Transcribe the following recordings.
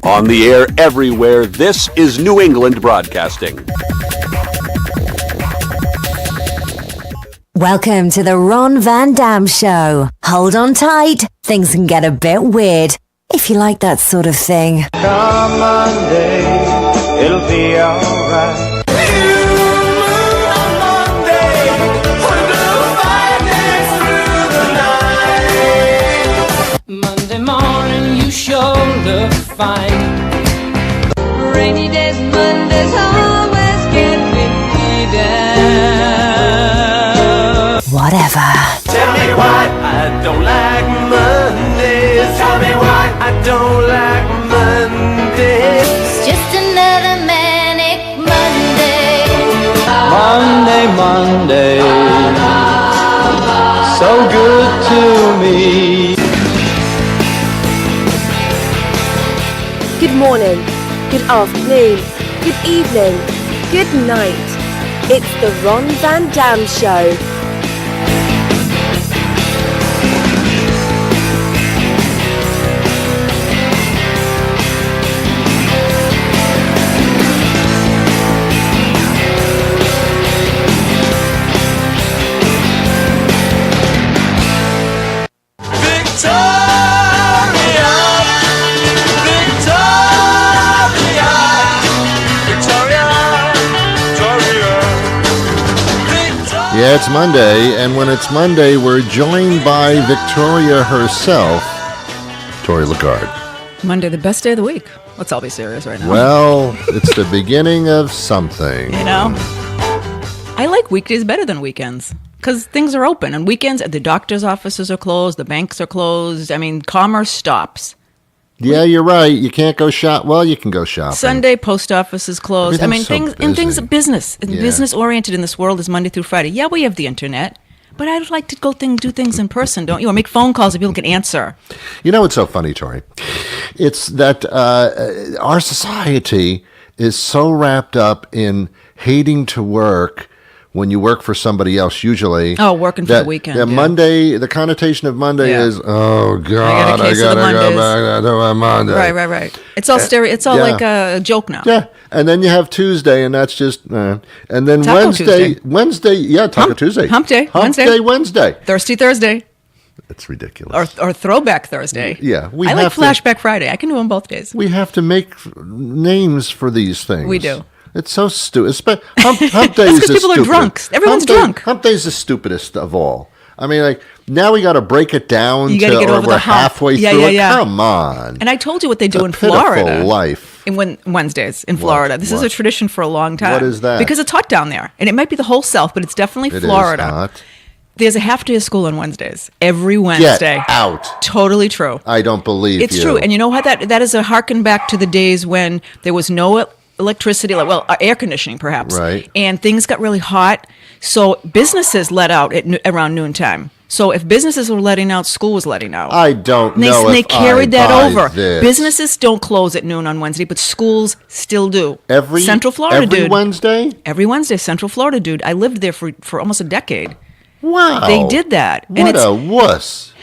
On the air everywhere, this is New England Broadcasting. Welcome to the Ron Van Dam Show. Hold on tight. Things can get a bit weird, if you like that sort of thing. Come Monday, it'll be alright. Monday morning, you sure look fine. Rainy days, Mondays always get me down. Whatever. Tell me why I don't like Mondays. Tell me why I don't like Mondays. It's just another manic Monday. Monday, so good to me. Good morning, good afternoon, good evening, good night. It's the Ron Van Dam Show. Yeah, it's Monday, and when it's Monday, we're joined by Victoria herself, Tori LaGarde. Monday, the best day of the week. Let's all be serious right now. Well, it's the beginning of something. You know, I like weekdays better than weekends because things are open. And weekends, the doctor's offices are closed, the banks are closed. I mean, commerce stops. Yeah, you're right. You can't go shop. Well, you can go shopping. Sunday, post office is closed. I mean, Everything's things so are business. And Yeah. business oriented in this world is Monday through Friday. Yeah, we have the internet, but I'd like to go do things in person, don't you? Or make phone calls that people can answer. You know what's so funny, Tori? It's that our society is so wrapped up in hating to work when you work for somebody else, usually. Oh, working for the weekend. Yeah, yeah. Monday, the connotation of Monday Yeah. is, oh, God, I I got a case of the gotta go Mondays. back to Monday. Right. It's all It's all yeah. like a joke now. Yeah, and then you have Tuesday, and that's just, and then Taco Wednesday, Tuesday. yeah, Taco Tuesday. Hump Day, Wednesday. Thirsty Thursday. It's ridiculous. Or Throwback Thursday. Yeah, I like Flashback Friday. I can do them both days. We have to make names for these things. We do. It's so stupid. Hump Day That's is because people are drunk. Everyone's drunk. Hump Day is the stupidest of all. I mean, like, now we got to break it down You gotta get over we're the hump. halfway Yeah, through yeah, it. yeah. Come on. And I told you what they do in pitiful Florida. life. Wednesdays in Florida. This is What? a tradition for a long time. What is that? Because it's hot down there. And it might be the whole South, but it's definitely It Florida. is hot. There's a half day of school on Wednesdays. Every Wednesday. Get out. Totally true. I don't believe It's you. true. And you know what? That is a harken back to the days when there was no electricity, air conditioning perhaps. Right. And things got really hot. So businesses let out at around noontime. So if businesses were letting out, school was letting out. I don't And know they if carried I that buy over. this. Businesses don't close at noon on Wednesday, but schools still do. Central Florida, every dude. Wednesday? Every Wednesday, Central Florida, dude. I lived there for almost a decade. Wow. They did that. And What a wuss.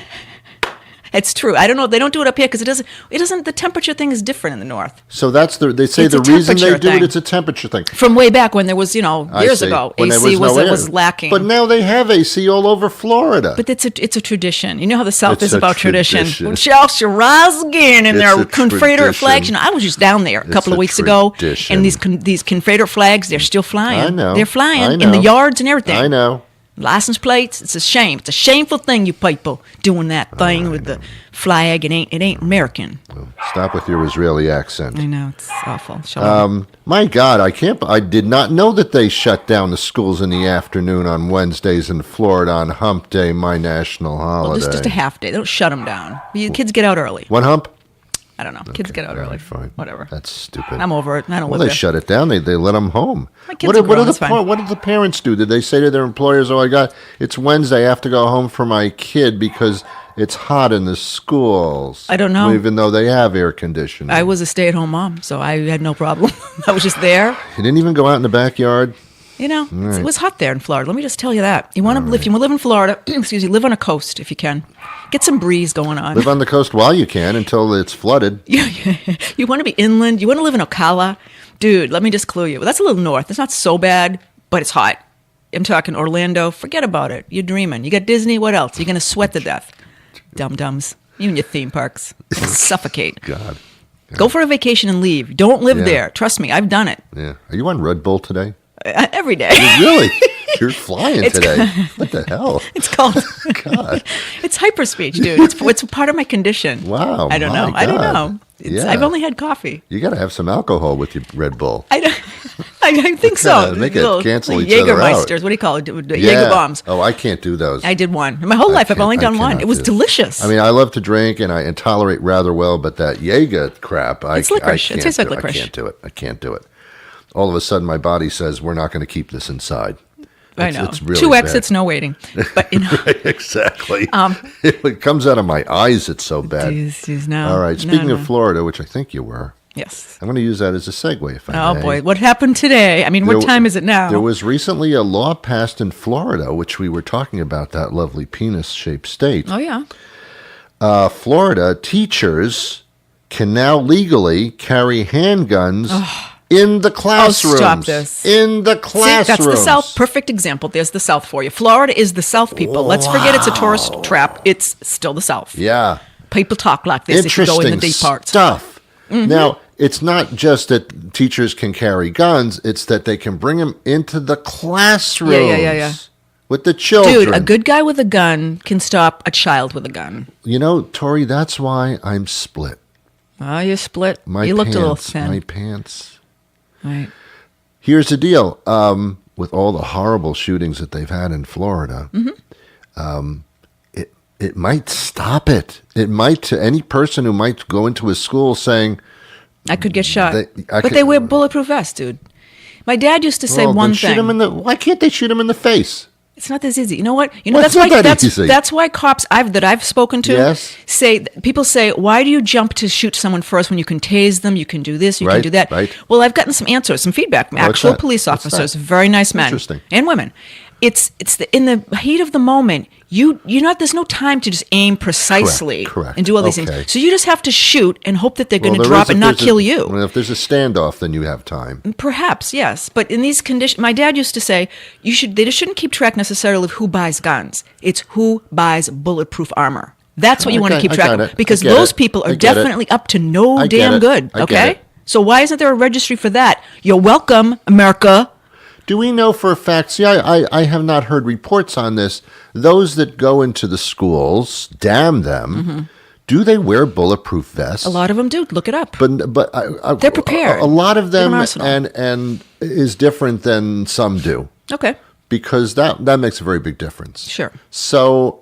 It's true. I don't know. They don't do it up here because it doesn't. The temperature thing is different in the north. So they say It's the a reason they temperature do thing. it, it's a temperature thing. From way back when there was, I years see. ago, When there AC no air. was lacking. But now they have AC all over Florida. But it's a tradition. You know how the South It's is a about tradition. tradition. Shall she rise again in It's their a Confederate flags? tradition. I was just down there a couple a of weeks ago, tradition. and these Confederate flags, they're still flying. I know. They're flying I in the know. yards and everything. I know. License plates. It's a shame. It's a shameful thing, you people doing that thing with the flag. It ain't American. Stop with your Israeli accent. I know, it's awful. Shut up. My God, I did not know that they shut down the schools in the afternoon on Wednesdays in Florida on Hump Day, my national holiday. Well, just a half day. They don't shut them down. The kids get out early. One hump? I don't know. Kids get out early. Fine. Whatever. That's stupid. I'm over it. I don't Well, live they there. shut it down. They let them home. My kids are grown, it's fine. What did the parents do? Did they say to their employers, "Oh, it's Wednesday. I have to go home for my kid because it's hot in the schools"? I don't know. Even though they have air conditioning. I was a stay-at-home mom, so I had no problem. I was just there. You didn't even go out in the backyard. You know, it was hot there in Florida. Let me just tell you that. You want to live, if you live in Florida, excuse me, live on a coast if you can. Get some breeze going on. Live on the coast while you can until it's flooded. You want to be inland. You want to live in Ocala. Dude, let me just clue you. That's a little north. It's not so bad, but it's hot. I'm talking Orlando. Forget about it. You're dreaming. You got Disney. What else? You're going to sweat to death. Dum-dums. You and your theme parks. Suffocate. God. Go for a vacation and leave. Don't live there. Trust me. I've done it. Yeah. Are you on Red Bull today? Every day. Really? You're flying today. What the hell? It's called. God. It's hyperspeech, dude. It's part of my condition. Wow. I don't know. my I don't God. know. I've only had coffee. You got to have some alcohol with your Red Bull. I think so. Make it Little, cancel like each other out. Jägermeisters. What do you call it? Jaeger bombs. Oh, I can't do those. I did one. My whole life, I've only done one. It was delicious. I mean, I love to drink and I tolerate rather well, but that Jaeger crap, It's licorice. It tastes like licorice. I can't do it. All of a sudden, my body says, we're not going to keep this inside. I know. It's really 2 bad. exits, no waiting. But, you know. Right, exactly. It comes out of my eyes. It's so bad. No, All right. Speaking of Florida, which I think you were. Yes. I'm going to use that as a segue, if I may. Oh, boy. What happened today? I mean, what time is it now? There was recently a law passed in Florida, which we were talking about, that lovely penis-shaped state. Oh, yeah. Florida teachers can now legally carry handguns in the classrooms. Oh, stop this. In the classrooms. See, that's the South. Perfect example. There's the South for you. Florida is the South, people. Let's forget it's a tourist trap. It's still the South. Yeah. People talk like this if you go in the deep parts. Stuff. Now, it's not just that teachers can carry guns, it's that they can bring them into the classrooms. Yeah. With the children. Dude, a good guy with a gun can stop a child with a gun. You know, Tori, that's why I'm split. Oh, you're split. My you looked pants, a little thin. My pants. Right. Here's the deal. With all the horrible shootings that they've had in Florida, it might stop it. It might, to any person who might go into a school saying, I could get shot. They wear bulletproof vests, dude. My dad used to say one thing. Why can't they shoot him in the face? It's not this easy. You know what? That's why cops that I've spoken to say, people say, why do you jump to shoot someone first when you can tase them, you can do this, you can do that? Right. Well, I've gotten some answers, some feedback from actual police officers, very nice men and women. It's in the heat of the moment. There's no time to just aim precisely and do all these things. So you just have to shoot and hope that they're going to drop and not kill you. Well, if there's a standoff, then you have time. Perhaps, yes. But in these conditions, my dad used to say, they just shouldn't keep track necessarily of who buys guns. It's who buys bulletproof armor. That's what you want to keep track of. Because those people are definitely up to no damn good. Okay? So why isn't there a registry for that? You're welcome, America. Do we know for a fact? See, I have not heard reports on this. Those that go into the schools, damn them, do they wear bulletproof vests? A lot of them do. Look it up. But they're prepared. A lot of them and is different than some do. Okay. Because that makes a very big difference. Sure. So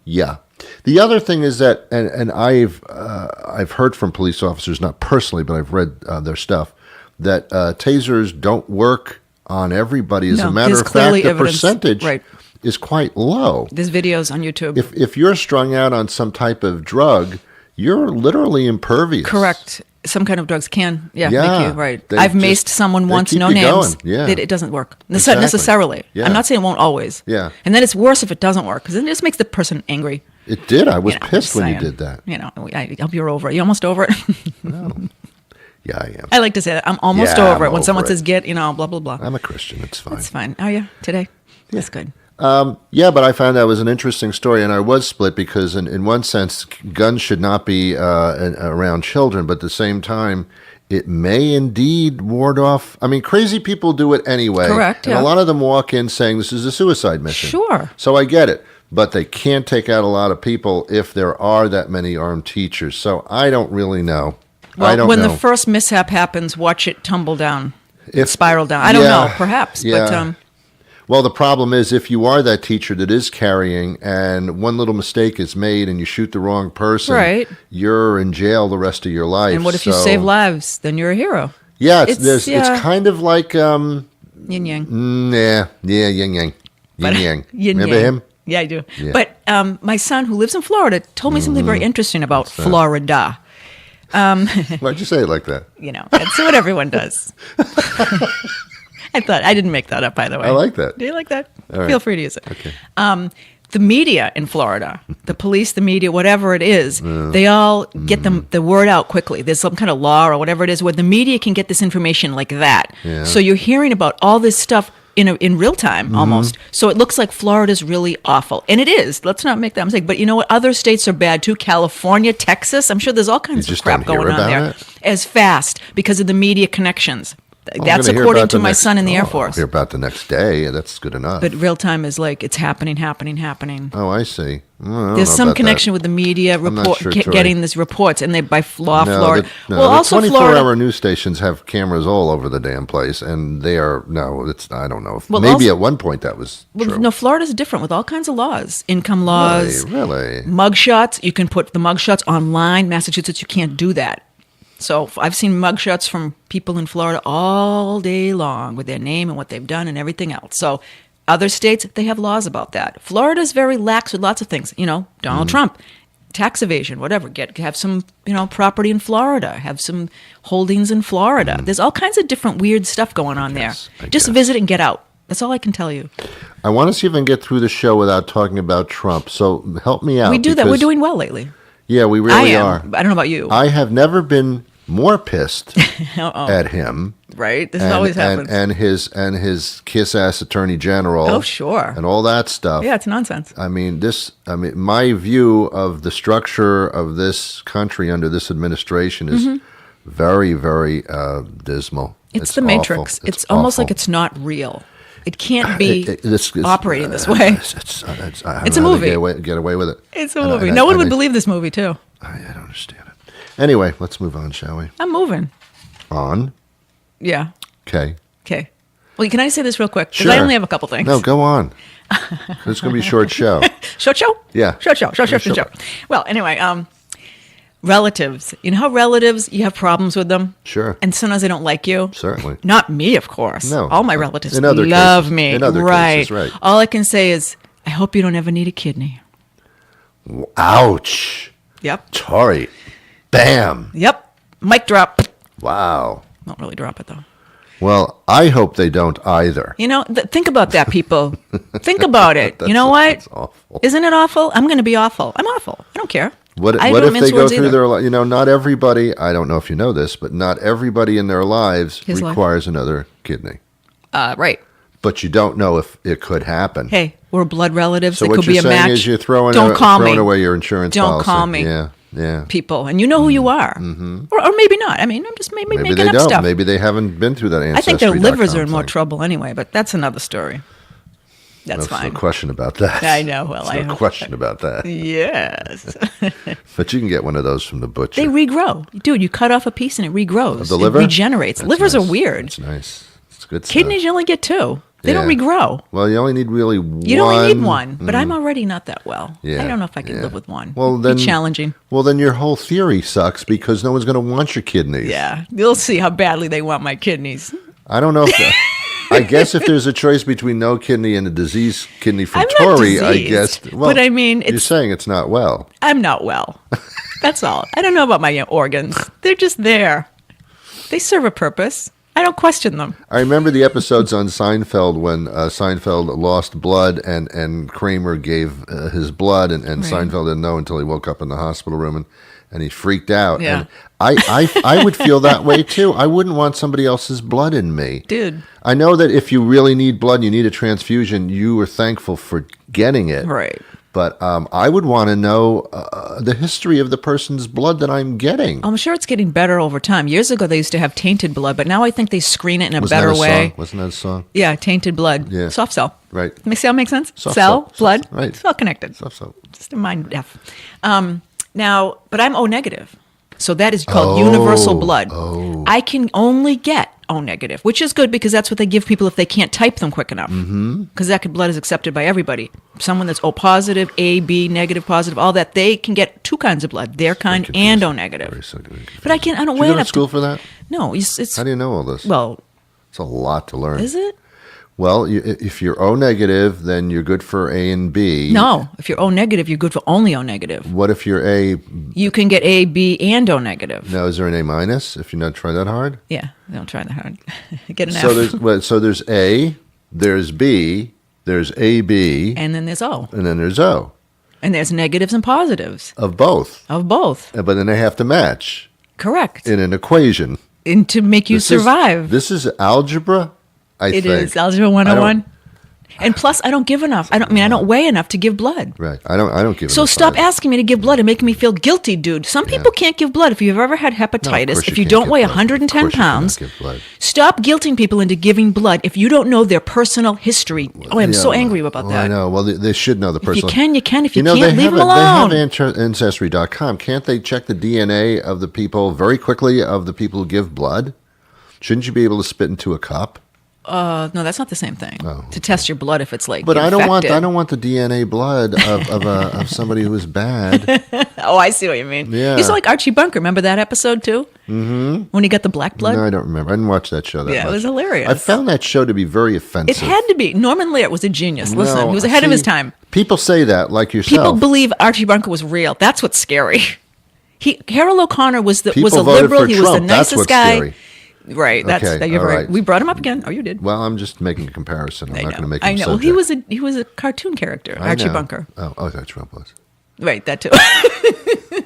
yeah. The other thing is that, and I've heard from police officers, not personally, but I've read their stuff, that tasers don't work on everybody. As a matter of fact, the percentage is quite low. There's videos on YouTube. If you're strung out on some type of drug, you're literally impervious. Correct. Some kind of drugs can, make you, right. I've maced someone once, no names. It doesn't work necessarily. Yeah. I'm not saying it won't always. Yeah. And then it's worse if it doesn't work, because it just makes the person angry. It did. I was pissed when you did that. I hope you're over it. You almost over it? No. Yeah, I am. I like to say that. I'm almost over it. When someone says get, blah, blah, blah. I'm a Christian. It's fine. It's fine. Oh, yeah? Today? That's good. Yeah, but I found that was an interesting story, and I was split because in one sense, guns should not be around children, but at the same time, it may indeed ward off. I mean, crazy people do it anyway. Correct, and a lot of them walk in saying this is a suicide mission. Sure. So I get it. But they can't take out a lot of people if there are that many armed teachers. So I don't really know. Well, when the first mishap happens, watch it tumble down, spiral down. I don't know, perhaps. Yeah. But well, the problem is if you are that teacher that is carrying and one little mistake is made and you shoot the wrong person, you're in jail the rest of your life. And what if you save lives? Then you're a hero. Yeah, it's kind of like... yin yang. Yeah, yin yang. Yin yang. Remember him? Yeah, I do. Yeah. But my son, who lives in Florida, told me something very interesting about Florida. Why'd you say it like that? That's what everyone does. I thought I didn't make that up, by the way. I like that. Do you like that? All right. Feel free to use it. Okay. The media in Florida, the police, the media, whatever it is, they all get the word out quickly. There's some kind of law or whatever it is where the media can get this information like that. Yeah. So you're hearing about all this stuff in real time almost. So it looks like Florida's really awful. And it is. Let's not make that mistake. But you know what? Other states are bad too. California, Texas. I'm sure there's all kinds of crap going on there. As fast because of the media connections. That's according to my son in the Air Force. I'll hear about the next day. That's good enough. But real time is like it's happening. Oh, I see. There's some connection with the media getting these reports, and they by Florida. The 24-hour news stations have cameras all over the damn place, and they are I don't know. Maybe at one point that was true. No, Florida's different with all kinds of laws, income laws, really. Mugshots. You can put the mugshots online. Massachusetts, you can't do that. So I've seen mugshots from people in Florida all day long with their name and what they've done and everything else. So other states, they have laws about that. Florida's very lax with lots of things. Donald Trump, tax evasion, whatever. Have some, property in Florida. Have some holdings in Florida. There's all kinds of different weird stuff going on there. Just visit and get out. That's all I can tell you. I want to see if I can get through the show without talking about Trump. So help me out. We do that. We're doing well lately. Yeah, we really are. I don't know about you. I have never been more pissed at him. Right? This always happens. And his kiss-ass attorney general. Oh, sure. And all that stuff. Yeah, it's nonsense. My view of the structure of this country under this administration is very, very dismal. It's the Matrix. It's almost like it's not real. It can't be operating this way. It's a movie. Get away with it. It's a movie. No one would believe this movie, too. I don't understand it. Anyway, let's move on, shall we? I'm moving. On? Yeah. Okay. Well, can I say this real quick? Because Sure. I only have a couple things. No, go on. It's going to be a short show. Short show? Yeah. Short show. Well, anyway, relatives. You know how relatives, you have problems with them? Sure. And sometimes they don't like you? Certainly. Not me, of course. No. All my relatives In other love cases. me. In other cases, right. All I can say is, I hope you don't ever need a kidney. Ouch. Yep. Tori. Bam. Yep. Mic drop. Wow. Don't really drop it, though. Well, I hope they don't either. Think about that, people. Think about it. You know what? That's awful. Isn't it awful? I'm going to be awful. I'm awful. I don't care. What if they go through their life? Not everybody, I don't know if you know this, but not everybody in their lives requires another kidney. Right. But you don't know if it could happen. Hey, we're blood relatives. So it what could you're be a saying match. is you're throwing away your insurance policy. Don't call me. Yeah. People. And you know who you are. Mm-hmm. Or maybe not. I mean, I'm just maybe making they up don't. stuff. Maybe they haven't been through that ancestry. I think their livers are in more trouble anyway, but that's another story. That's fine. No question about that. I know. Well, no question about that. Yes. But you can get one of those from the butcher. They regrow. Dude, you cut off a piece and it regrows. Of the liver? It regenerates. Livers are weird. It's nice. It's good stuff. Kidneys, you only get two. They don't regrow. Well, you only need really one. You only need one, but I'm already not that well. Yeah. I don't know if I can live with one. Well, then it'd be challenging. Well, then your whole theory sucks because no one's going to want your kidneys. Yeah, you'll see how badly they want my kidneys. I don't know if I guess if there's a choice between no kidney and a diseased kidney from Tori, I guess. Well, but I mean, you're saying it's not well. I'm not well. That's all. I don't know about my organs. They're just there. They serve a purpose. I don't question them. I remember the episodes on Seinfeld when Seinfeld lost blood and Kramer gave his blood and Seinfeld didn't know until he woke up in the hospital room and he freaked out. Yeah. And I would feel that way too. I wouldn't want somebody else's blood in me. Dude. I know that if you really need blood, you need a transfusion, you are thankful for getting it. Right. But I would want to know the history of the person's blood that I'm getting. I'm sure it's getting better over time. Years ago, they used to have tainted blood, but now I think they screen it in a better way. Wasn't that a song? Yeah, tainted blood. Yeah. Soft cell. Right. Makes that make sense? Soft cell, blood, right. It's all connected. Soft cell. Just a mind F. Now, but I'm O negative. So that is called universal blood. Oh. I can only get O negative, which is good because that's what they give people if they can't type them quick enough. Because that blood is accepted by everybody. Someone that's O positive, A, B, negative, positive, all that, they can get two kinds of blood, their kind and O negative. But I don't Did weigh you go to enough school for that? No, it's How do you know all this? well, it's a lot to learn. is it? Well, if you're O negative, then you're good for A and B. No, if you're O negative, you're good for only O negative. What if you're A? You can get A, B, and O negative. Now, is there an A minus if you're not trying that hard? Yeah, don't try that hard. Get an F. So there's A, there's B, there's AB, And then there's O. and then there's O. And there's negatives and positives. Of both. Of both. But then they have to match. Correct. In an equation. And to make you survive. This is algebra, I think. It is Algebra 101. And plus, I don't give enough. I don't weigh enough to give blood. Right. I don't give enough. So stop asking me to give blood and making me feel guilty, dude. Some people can't give blood. If you've ever had hepatitis, if you don't weigh 110 pounds, stop guilting people into giving blood if you don't know their personal history. I'm so angry about that. I know. Well, they should know the personal. If you can, you can. If you can't, leave them alone. They have Ancestry.com. Can't they check the DNA of the people very quickly of the people who give blood? Shouldn't you be able to spit into a cup? No, that's not the same thing. To test your blood if it's like. But infected. I don't want the DNA blood of somebody who is bad. Oh, I see what you mean. Yeah. You saw like Archie Bunker. Remember that episode too? Mm-hmm. When he got the black blood. No, I don't remember. I didn't watch that show that much. It was hilarious. I found that show to be very offensive. It had to be. Norman Lear was a genius. Listen, he was ahead of his time. People say that, like yourself. People believe Archie Bunker was real. That's what's scary. Harold O'Connor was a voted liberal. for He Trump. was the nicest That's what's guy. Scary. Right. That's Okay, you're all right. right. We brought him up again. Oh, you did. Well, I'm just making a comparison. I'm not going to make him I know. Well, he was a cartoon character, Archie Bunker. Oh, that's Trump was. Right. That too.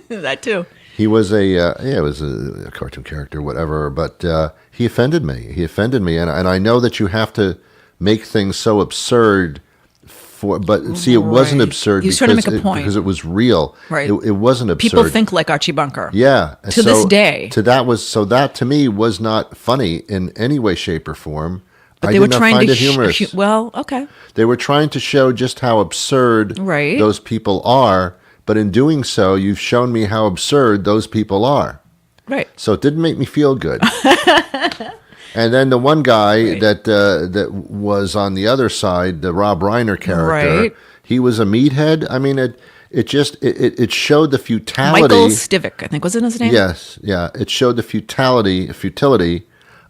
That too. He was it was a cartoon character, whatever. But he offended me. And I know that you have to make things so absurd. But see, it wasn't absurd. He was trying to make a point because it was real. Right. It wasn't absurd. People think like Archie Bunker. Yeah. To this day. That to me was not funny in any way, shape, or form. But I they did were not trying find to it humorous. well, okay. They were trying to show just how absurd those people are. But in doing so, you've shown me how absurd those people are. Right. So it didn't make me feel good. And then the one guy that was on the other side, the Rob Reiner character, he was a meathead. I mean, it showed the futility. Michael Stivic, I think, was it his name? Yes, yeah. It showed the futility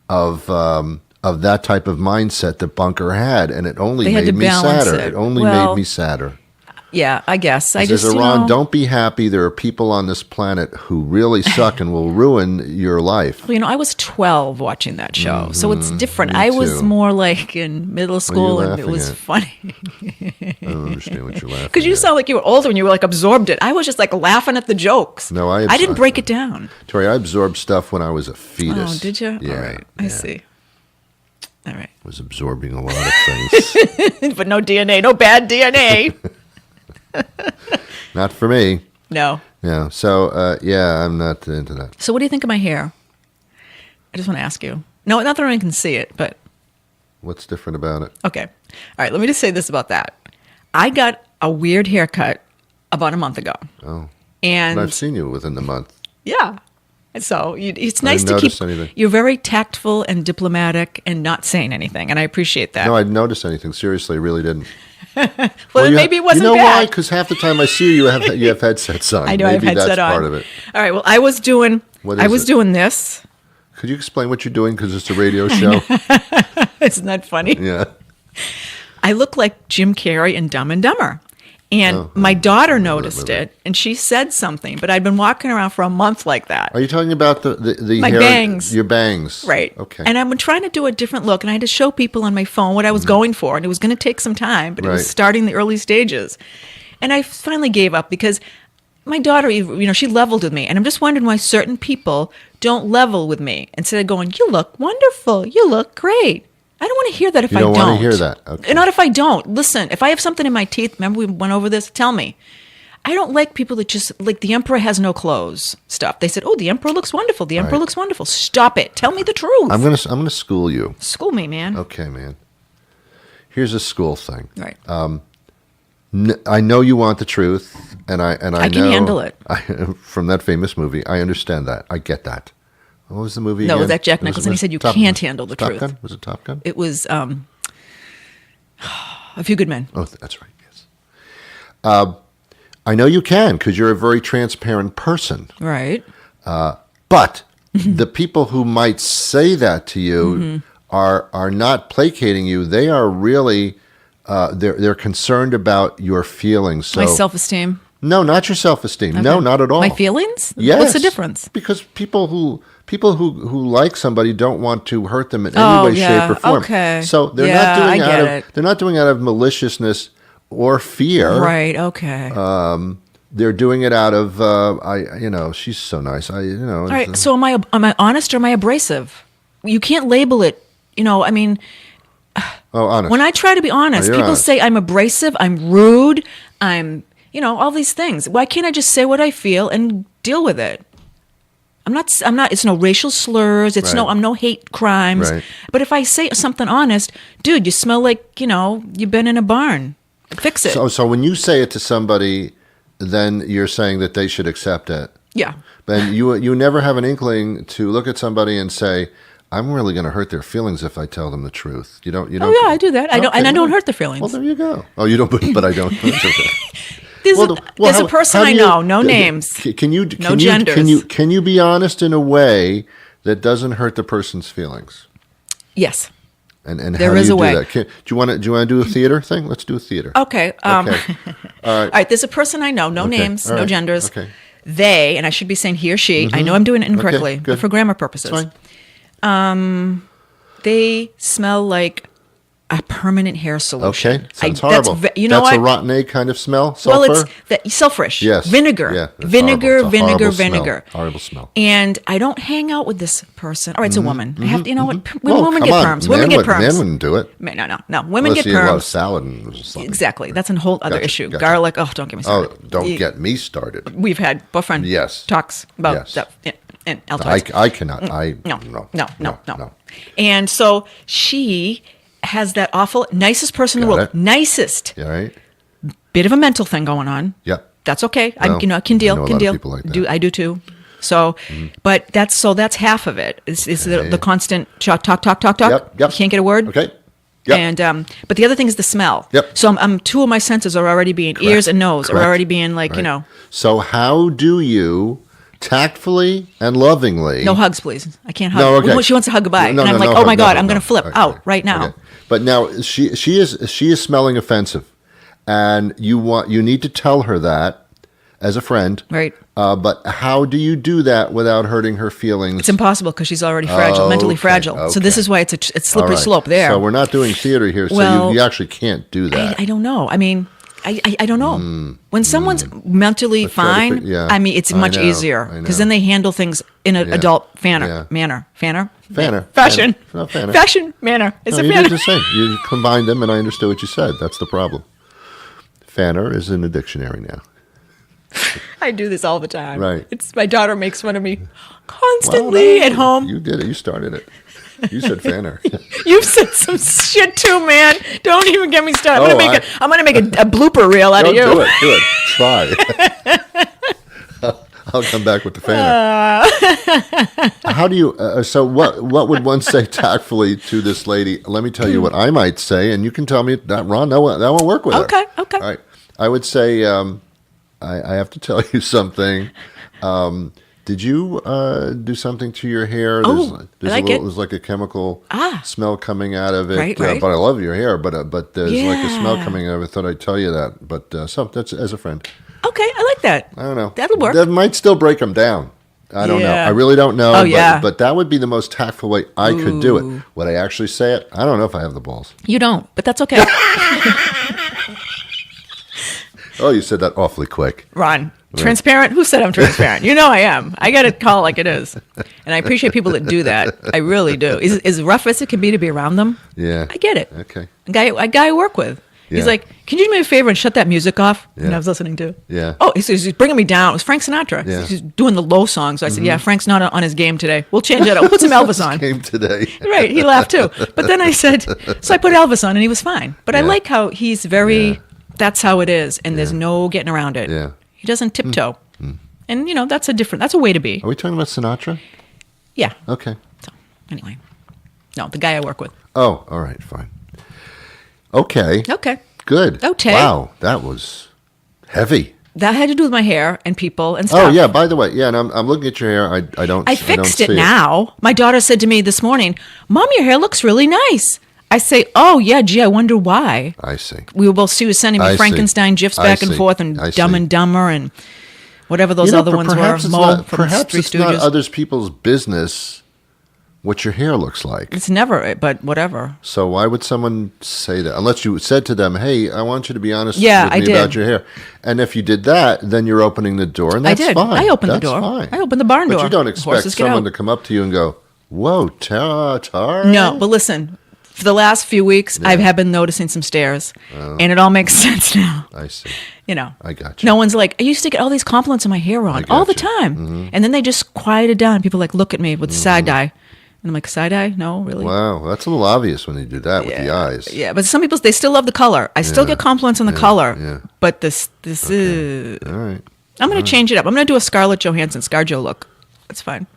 of that type of mindset that Bunker had, and it only made me sadder. It only made me sadder. Yeah, I guess. I just, Ron, don't be happy. There are people on this planet who really suck and will ruin your life. Well, I was 12 watching that show, so it's different. I was more like in middle school, and it was funny. I don't understand what you're laughing at. Because you sound like you were older and you were like absorbed it. I was just like laughing at the jokes. No, I didn't break it down. Tori, I absorbed stuff when I was a fetus. Oh, did you? Yeah. All right. I see. All right. I was absorbing a lot of things. But no DNA, no bad DNA. Not for me. No. Yeah. So, I'm not into that. So what do you think of my hair? I just want to ask you. No, not that anyone can see it, but... What's different about it? Okay. All right, let me just say this about that. I got a weird haircut about a month ago. Oh. And I've seen you within the month. Yeah. So it's nice to notice keep... anything. You're very tactful and diplomatic and not saying anything, and I appreciate that. No, I didn't notice anything. Seriously, I really didn't. Well, then maybe it wasn't bad. You know why? Because half the time I see you have headsets on. I know maybe I have headset that's on. part of it. All right. Well, I was doing this. Could you explain what you're doing? Because it's a radio show. Isn't that funny? Yeah. I look like Jim Carrey in Dumb and Dumber. And my daughter noticed it, and she said something. But I'd been walking around for a month like that. Are you talking about the my hair, bangs? Your bangs, right? Okay. And I've been trying to do a different look, and I had to show people on my phone what I was going for, and it was going to take some time, but it was starting the early stages. And I finally gave up because my daughter, she leveled with me, and I'm just wondering why certain people don't level with me instead of going, "You look wonderful, you look great." I don't want to hear that if I don't. You don't want to hear that. Okay. Not if I don't. Listen, if I have something in my teeth, remember we went over this, tell me. I don't like people that just, like the emperor has no clothes stuff. They said, oh, the emperor looks wonderful. The emperor looks wonderful. Stop it. Tell me the truth. I'm gonna school you. School me, man. Okay, man. Here's a school thing. Right. I know you want the truth, and I can handle it. From that famous movie, I understand that. I get that. What was the movie No, again? it was that Jack Nicholson. He said you can't handle the truth. Top Gun? Was it Top Gun? It was A Few Good Men. Oh, that's right, yes. I know you can because you're a very transparent person. Right. But the people who might say that to you are not placating you. They are really they're concerned about your feelings. So My self-esteem. no, not your self-esteem. No, not at all. My feelings? Yes. What's the difference? Because people who like somebody don't want to hurt them in any way, shape, or form. Okay. So they're not doing out of maliciousness or fear. Right. Okay. They're doing it out of she's so nice. All right. So am I honest or am I abrasive? You can't label it. I mean, honest. when I try to be honest, people honest. say I'm abrasive, I'm rude, I'm all these things. Why can't I just say what I feel and deal with it? I'm not. It's no racial slurs. It's Right. I'm no hate crimes. Right. But if I say something honest, dude, you smell like you've been in a barn. Fix it. So when you say it to somebody, then you're saying that they should accept it. Yeah. But you never have an inkling to look at somebody and say, I'm really going to hurt their feelings if I tell them the truth. You don't. Oh yeah, I do that. I don't, and I don't hurt their feelings. Well, there you go. Oh, you don't, but I don't. There's a person I know, no names, Can you no genders. Can you be honest in a way that doesn't hurt the person's feelings? Yes. And There how do is you a do way. that? Do you want to do a theater thing? Let's do a theater. Okay. Okay. All right. There's a person I know, no Okay. names, All no right. genders. Okay. They, and I should be saying he or she. I know I'm doing it incorrectly, good. but for grammar purposes. It's fine. They smell like a permanent hair solution. Okay. Sounds horrible. That's That's what? a rotten egg kind of smell. Sulfur? Well, it's sulfurish. Yes. Vinegar. Yeah. It's Vinegar, horrible. It's a vinegar, horrible smell. vinegar. Horrible smell. And I don't hang out with this person. All right, it's a woman. I have to, what? Well, Women come get on. perms. Women get perms. Men wouldn't do it. No. Women Unless get you love perms. salad and something. Exactly. That's a whole other Gotcha, issue. gotcha. Garlic. Oh, don't get me Oh, started. don't get me started. We've had boyfriend Yes. talks about Yes. stuff. And Altoids. I cannot. No. And so she has that awful, nicest person in the Got world. it. Nicest. Yeah, right? Bit of a mental thing going on. Yep. That's okay. Well, I can I deal. know a Can lot of deal. people like that. I do too. So, but that's half of it. Is the constant talk. Yep. You can't get a word. Okay. Yep. And but the other thing is the smell. Yep. So I'm two of my senses are already being ears and nose Correct. are already being like Right. So how do you tactfully and lovingly? no hugs, please. I can't hug. No, okay. She wants to hug goodbye, No, and I'm no, like, no oh my hug, god, no, I'm going no. to flip Okay, out okay, right now. okay. But now she is smelling offensive, and you need to tell her that as a friend. Right. But how do you do that without hurting her feelings? It's impossible because she's already fragile, mentally Okay, fragile. So this okay. is why it's slippery All right. slope there. So we're not doing theater here, so Well, you actually can't do that. I don't know. I mean, I don't know. When someone's mentally Let's try to fine, yeah. I mean, it's I much know, easier I because know. then they handle things in an Yeah. adult Yeah. manner. Fanner. Fashion. No, fanner. Fashion manner. It's No, a you fanner. did the same. You combined them, and I understood what you said. That's the problem. Fanner is in the dictionary now. I do this all the time. Right. It's my daughter makes fun of me constantly at home. You did it. You started it. You said Fanner. You've said some shit too, man. Don't even get me started. Oh, I'm gonna make a blooper reel out of Don't you. do it. Try. I'll come back with the Fanner. How do you? So what would one say tactfully to this lady? Let me tell you what I might say, and you can tell me that Ron, that won't work with her. Okay. All right. I would say I have to tell you something. Did you do something to your hair? Oh, I like it. There's like a chemical Ah. smell coming out of it. Right. But I love your hair. But there's like a smell Yeah. coming out of it. I thought I'd tell you that. But that's as a friend. Okay, I like that. I don't know. That'll work. That might still break them down. I don't know. Yeah. I really don't know. Oh, but, yeah. but that would be the most tactful way I could do it. Would I actually say it? I don't know if I have the balls. You don't, but that's okay. Oh, you said that awfully quick. Ron, transparent? Who said I'm transparent? You know I am. I got to call it like it is. And I appreciate people that do that. I really do. As rough as it can be to be around them, Yeah. I get it. Okay. A guy I work with. Yeah. He's like, can you do me a favor and shut that music off? Yeah. And I was listening to. Yeah. Oh, he's bringing me down. It was Frank Sinatra. Yeah. He's doing the low songs. So I said, yeah, Frank's not on his game today. We'll change that up. We'll put some Elvis on. Came today. Right. He laughed too. But then I said, so I put Elvis on and he was fine. But I Yeah. like how he's very, Yeah. that's how it is. And there's no getting around it. Yeah. He doesn't tiptoe. And, that's a way to be. Are we talking about Sinatra? Yeah. Okay. So anyway, no, the guy I work with. Oh, all right. Fine. Okay. Okay. Good. Okay. Wow. That was heavy. that had to do with my hair and people and stuff. Oh yeah. By the way, yeah, and I'm looking at your hair. I fixed don't it see now. My daughter said to me this morning, "Mom, your hair looks really nice." I say, "Oh yeah, gee, I wonder why." I see. She was sending me I see. Frankenstein gifs back and forth, and I Dumb see. and Dumber, and whatever those other ones were. Perhaps Three it's not Stooges. other people's business what your hair looks like. It's never, but whatever. So why would someone say that? Unless you said to them, "Hey, I want you to be honest with I me did. about your hair." And if you did that, then you're opening the door, and that's I did. fine. I opened the That's door. Fine. I opened the barn door. But you don't The expect horses get someone out. to come up to you and go, "Whoa, Tar." No, but listen. For the last few weeks, I have been noticing some stares, and it all makes sense now. I see. You know, I got you. No one's like, I used to get all these compliments on my hair on got all the you. time, and then they just quieted down. People like look at me with side eye, and I'm like, side eye? No, really? Wow, that's a little obvious when they do that with the eyes. Yeah, but some people they still love the color. I still get compliments on the color, yeah. but this is. All right. I'm going to change it up. I'm going to do a Scarlett Johansson ScarJo look. That's fine.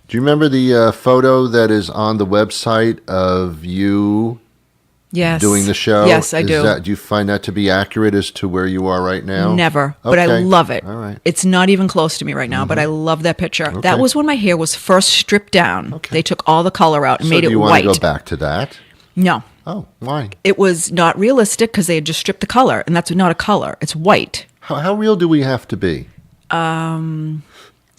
Do you remember the photo that is on the website of you Yes. doing the show? Yes, I do. Do you find that to be accurate as to where you are right now? Never, but I Okay. love it. All right. It's not even close to me right now, but I love that picture. That was when my hair was first stripped down. Okay. They took all the color out and So made do it you white. want to go back to that? No, Oh, why? it was not realistic because they had just stripped the color, and that's not a color. It's white. How real do we have to be?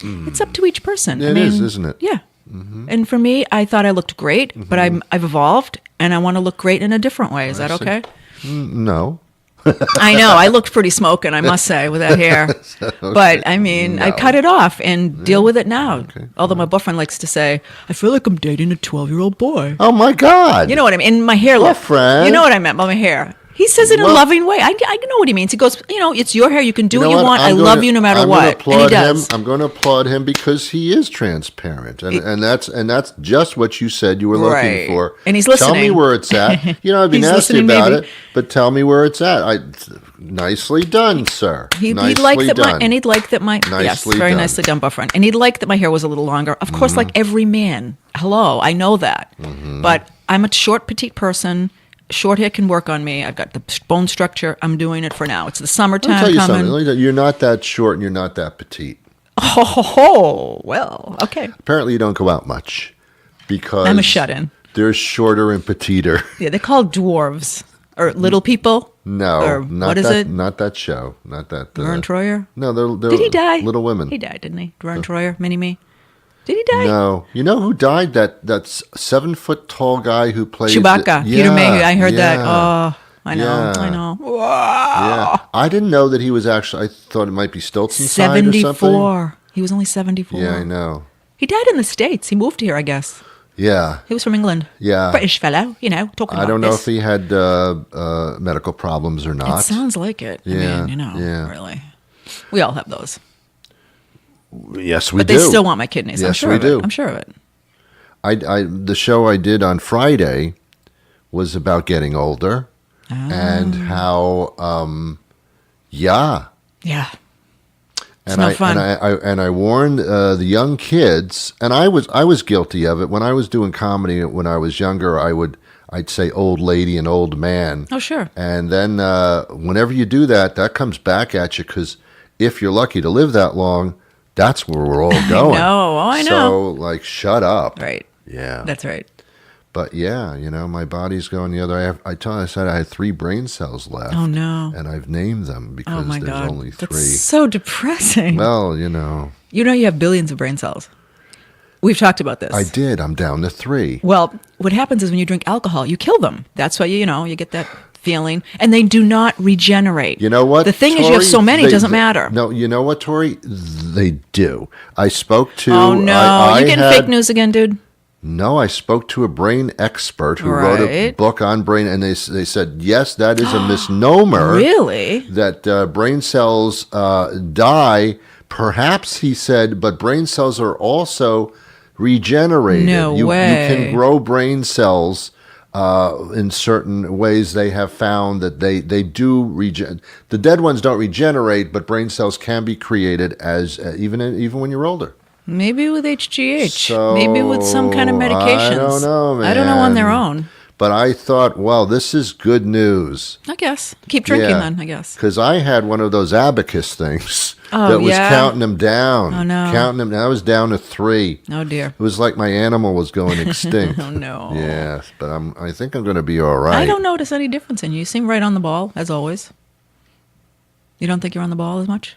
It's up to each person. It is, isn't it? Yeah. And for me, I thought I looked great, but I've evolved, and I want to look great in a different way. Is that see. okay? No. I know. I looked pretty smoking, I must say, with that hair. But, I mean, I cut it off and deal with it now. Although my boyfriend likes to say, I feel like I'm dating a 12-year-old boy. Oh my God. You know what I mean? My hair look. Boyfriend. You know what I meant by my hair. He says it in a Well- loving way. I know what he means. He goes, it's your hair. You can do You what know you what? want. I I'm love gonna- you no matter I'm what. gonna And he applaud does. him. I'm going to applaud him because he is transparent, and that's just what you said you were looking Right. for. And he's Tell me listening. where it's at. I'd be He's nasty listening, about maybe. it, but tell me where it's at. Nicely done, sir. He'd nicely like that done. he'd like that my yes, Nicely very done. nicely done, boyfriend. And he'd like that my hair was a little longer. Of course, like every man. Hello, I know that. But I'm a short, petite person. Short hair can work on me. I've got the bone structure. I'm doing it for now. It's the Let me summertime tell you coming. something. Let me tell you, you're not that short and you're not that petite. Oh, well, okay. Apparently, you don't go out much because I'm a shut-in. There's shorter and petiter. Yeah, they're called dwarves or little people. No, Or not what is that. it? Not that show. Not that. Vern Troyer. No, they're Did he die? Little Women. He died, didn't he? Vern Troyer, Mini-Me. Did he die? No, you know who died? That 7-foot tall guy who played Chewbacca. Peter Mayhew. I heard that. yeah. Oh, I know. Yeah. I know. Yeah, I didn't know that he was actually. I thought it might be Stilton side or something. 74. He was only 74. Yeah, I know. He died in the States. He moved here, I guess. Yeah, He was from England. Yeah. British fellow, talking about I don't know this. if he had medical problems or It not. sounds like it. Yeah, I mean, yeah. really. We all have those. Yes, we But do. they still want my kidneys. I'm Yes, sure we of do. it. I'm sure of it. The show I did on Friday was about getting older and how, yeah. Yeah. It's And no I, fun. and I warned the young kids, and I was guilty of it when I was doing comedy. When I was younger, I'd say old lady and old man. Oh, sure. And then whenever you do that, that comes back at you because if you're lucky to live that long, that's where we're all going. know. Oh, I know. So like, shut up. Right. Yeah. That's right. But yeah, my body's going the other. I said I had 3 brain cells left. Oh, no. And I've named them because Oh, my there's God. only 3. That's so depressing. Well, You have billions of brain cells. We've talked about this. I did. I'm down to 3. Well, what happens is when you drink alcohol, you kill them. That's why you get that feeling, and they do not regenerate. You know what? The thing is, you have Tori? so many, it doesn't matter. No, you know what, Tori? They do. I spoke to. Oh no, I you getting had- fake news again, dude? No, I spoke to a brain expert who wrote a Right. book on brain, and they said yes, that is a misnomer. Really? That brain cells die. Perhaps he said, but brain cells are also regenerated. No You way. can grow brain cells in certain ways. They have found that they do the dead ones don't regenerate, but brain cells can be created as even when you're older. Maybe with HGH. So, Maybe with some kind of medications. I don't know, man. I don't know on their own. But I thought, well, this is good news. I guess. Keep drinking then, I guess. Because I had one of those abacus things that was counting them down. Oh, no. Counting them down. I was down to 3. Oh, dear. It was like my animal was going extinct. Oh, no. Yes, but I think I'm going to be all right. I don't notice any difference in you. You seem right on the ball, as always. You don't think you're on the ball as much?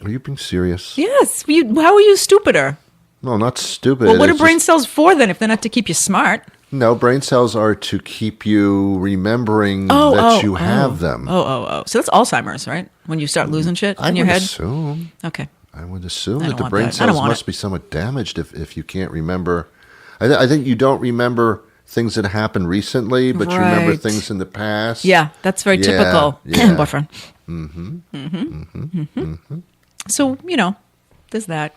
Are you being serious? Yes. How are you stupider? No, not stupid. Well, what are brain cells for then if they're not to keep you smart? No, brain cells are to keep you remembering that you have them. So that's Alzheimer's, right? When you start losing shit in your head? Assume. Okay. I would assume I that don't the brain want that. I don't cells want must be somewhat damaged if you can't remember. I think you don't remember things that happened recently, but you remember Right. things in the past. Yeah, that's very typical. Yeah. Boyfriend. So, there's that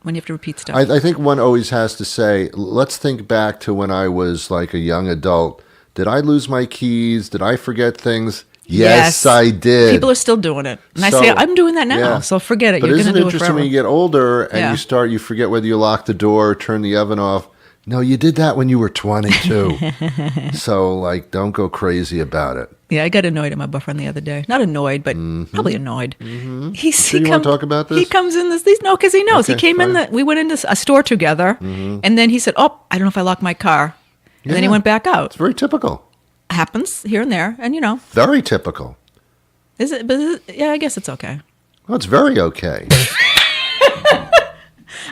when you have to repeat stuff. I think one always has to say, let's think back to when I was like a young adult. Did I lose my keys? Did I forget things? Yes, I did. People are still doing it. And I say, I'm doing that now, so forget it. But You're going isn't to it do it interesting forever. when you get older and you forget whether you locked the door, turn the oven off. No, you did that when you were 22. So, don't go crazy about it. Yeah, I got annoyed at my boyfriend the other day. Not annoyed, but probably annoyed. Do you want to talk about this? He comes in because he knows. Okay, He came in, we went into a store together, and then he said, I don't know if I locked my car. And then he went back out. It's very typical. Happens here and there, and Very typical. Is it? But yeah, I guess it's okay. Well, it's very okay.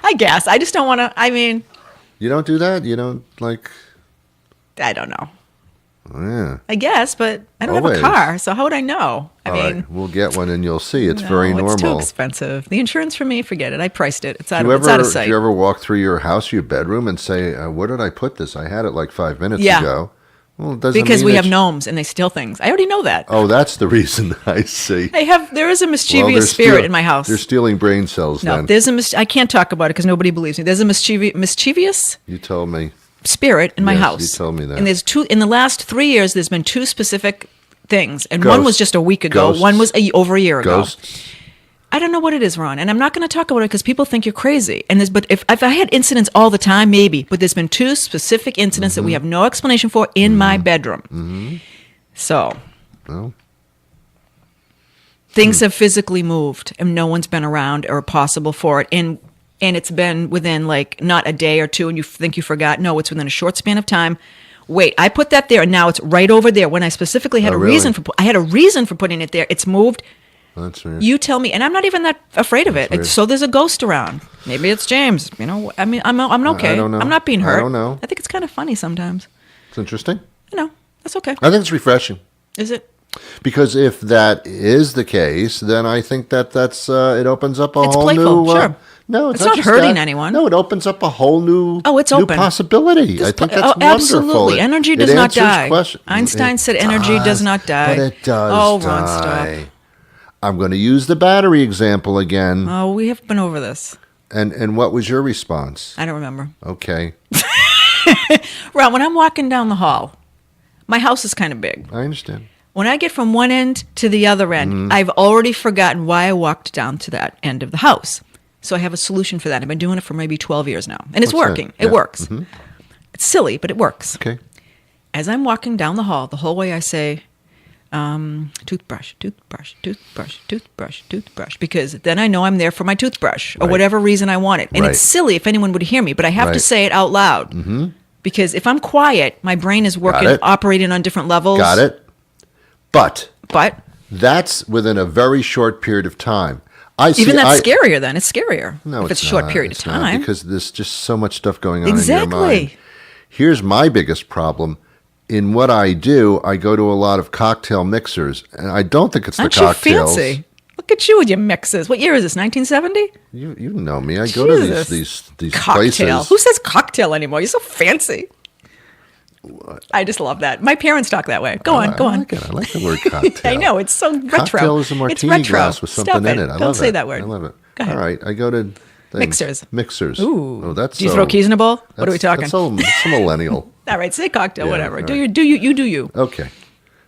I guess. I just don't want to, You don't do that? You don't, I don't know. Yeah. I guess, but I don't have a car, so how would I know? All right, we'll get one and you'll see. It's very normal. It's too expensive. The insurance for me, forget it. I priced it. It's out Do of sight. you ever walk through your house, your bedroom, and say, where did I put this? I had it 5 minutes ago. Well, it doesn't because mean we have gnomes and they steal things. I already know that. Oh, that's the reason. I see. There is a mischievous spirit in my house. They're stealing brain cells No, then. there's I can't talk about it because nobody believes me. There's a mischievous You told me. spirit in my house. You told me that. And there's in the last 3 years, there's been 2 specific things. And Ghosts. one was just a week ago. Ghosts. One was over a year ago. Ghosts. I don't know what it is, Ron, and I'm not going to talk about it because people think you're crazy. But if I had incidents all the time, maybe. But there's been 2 specific incidents that we have no explanation for in my bedroom. So, things have physically moved, and no one's been around or possible for it. And it's been within not a day or 2, and you think you forgot. No, it's within a short span of time. Wait, I put that there, and now it's right over there. When I specifically had reason for putting it there, it's moved. That's weird. You tell me, and I'm not even that afraid of it. So there's a ghost around. Maybe it's James. I'm okay. I don't know. I'm not being hurt. I don't know. I think it's kind of funny sometimes. It's interesting. That's okay. I think it's refreshing. Is it? Because if that is the case, then I think that's it opens up a whole playful, new. Sure. No, It's not just hurting anyone. No, it opens up a whole new. It's new open. possibility. I think that's wonderful. Absolutely. Energy does not die. Einstein said energy does not die. But it does. Oh, die. Ron, stop. I'm going to use the battery example again. Oh, we have been over this. And what was your response? I don't remember. Okay. Ron, when I'm walking down the hall, my house is kind of big. I understand. When I get from one end to the other end, I've already forgotten why I walked down to that end of the house. So I have a solution for that. I've been doing it for maybe 12 years now. And it's working. That? It works. It's silly, but it works. Okay. As I'm walking down the hall, the whole way I say, toothbrush, toothbrush, toothbrush, toothbrush, toothbrush, because then I know I'm there for my toothbrush or whatever reason I want it. And it's silly if anyone would hear me, but I have to say it out loud. Because if I'm quiet, my brain is working, operating on different levels. Got it. But But that's within a very short period of time. Even that's scarier then. It's scarier No, if it's a short period of not, time. because there's just so much stuff going on in your mind. Exactly. Here's my biggest problem. In what I do, I go to a lot of cocktail mixers, and I don't think it's Aren't the cocktails. you fancy? Look at you with your mixes. What year is this? 1970? You know me. I go to Jesus. these Cocktail. places. Who says cocktail anymore? You're so fancy. I just love that. My parents talk that way. Go on. I like it. I like the word cocktail. I know. It's so retro. Cocktail is a martini it's retro. glass with something Stop in it. I Don't love say it. that word. I love it. Go ahead. All right. I go to Mixers. Mixers. Ooh. Oh, that's Do you throw keys in a bowl? What are we talking? That's a millennial. All right. Say cocktail, Yeah, whatever. all Do right. you do you. Okay.